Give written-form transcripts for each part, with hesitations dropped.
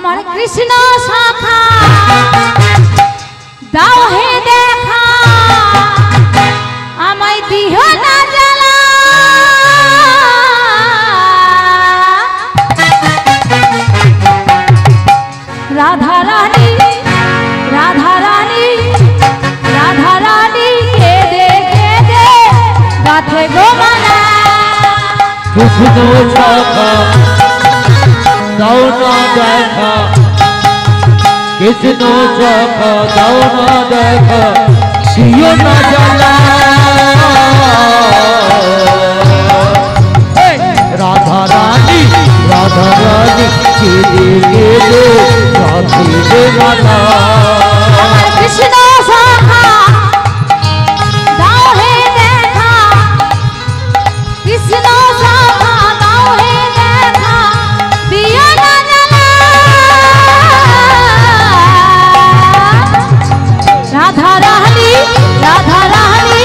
আমার কৃষ্ণ শাখা দাও হে দেখা আমায় দিও না জ্বালা রাধা রানী রাধা রানী রাধা রানী কেঁদে কেঁদে গাথে গো মালা কৃষ্ণ শাখা দাও না দেখা কৃষ্ণ শাখা দাও না দেখা দিও না জ্বালা রাধা রানী কেঁদে কেঁদে গাথে গো মালা কৃষ্ণ শাখা দাও হে দেখা কৃষ্ণ শাখা দাও হে দেখা দিও না জ্বালা রাধা রানী রাধা রানী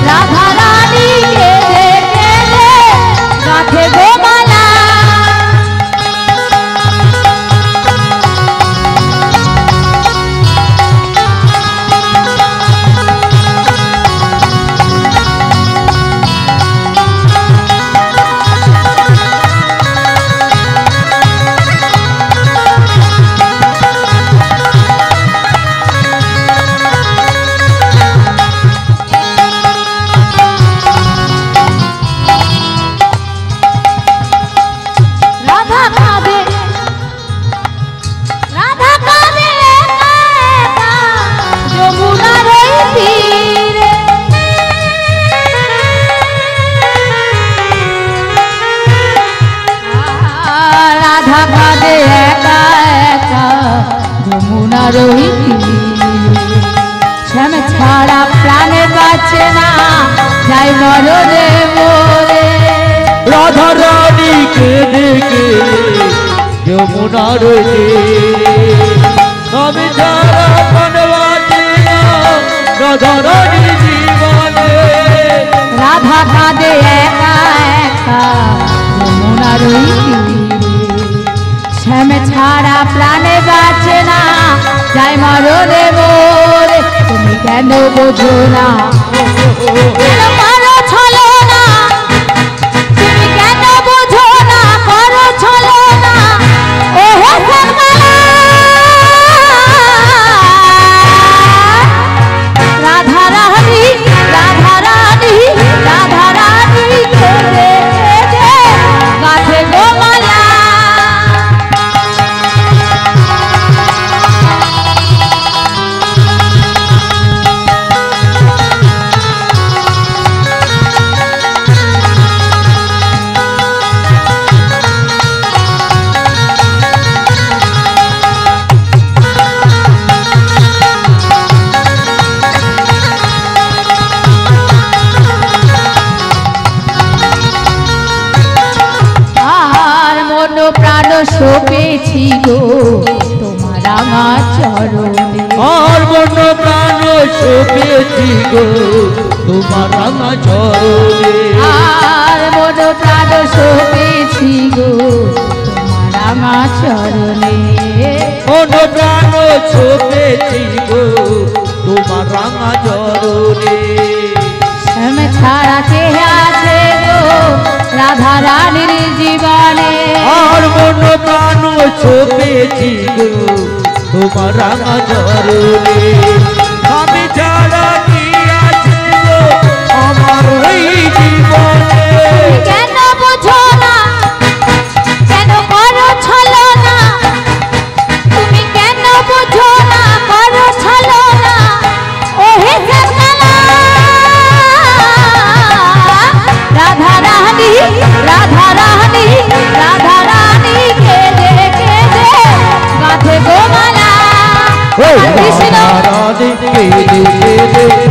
রাধা রানী কেঁদে কেঁদে গাথে গো মালা শ্যাম ছাড়া প্রাণে বাঁচে না যাই মরণে মোরে রাধা রানী কেঁদে কেঁদে যমুনার আমি ছাড়া প্রাণ বাঁচে না রাধা রানী জীবনে রাধা কাঁদে একা একা যমুনার শ্যাম ছাড়া প্রাণে বাঁচে না যাই মরণে মোরে তুমি কেন বোঝো না কেন করো ছলো না তুমি কেন বোঝো না করো ছলো না ও হে সরমালা রাধা রানী রাধা রানী রাধা রানী কেঁদে কেঁদে গাথে গো মালা প্রাণ শোপেছি গো তোমার আমার চরণে আর মন প্রাণ শোপেছি গো তোমার আমার চরণে আর মন প্রাণ শোপেছি গো তোমার আমার চরণে মন প্রাণ শোপেছি গো তোমার আমার চরণে শ্যাম ছাড়া কে আছে গো রাধা রানীর জীবনে আর মন প্রাণ শোপেছি গো তোমার আমার চরণে আমি ছাড়া কি আছে গো আমার এই জীবনে কেন বোঝো না কেন করো ছলো না তুমি কেন বোঝো না করো ছলো না ও হে সরমালা রাধা রানী রাধা রানী রাধা রানী কেঁদে কেঁদে গাথে গো মালা কৃষ্ণ রাধে কেঁদে কেঁদে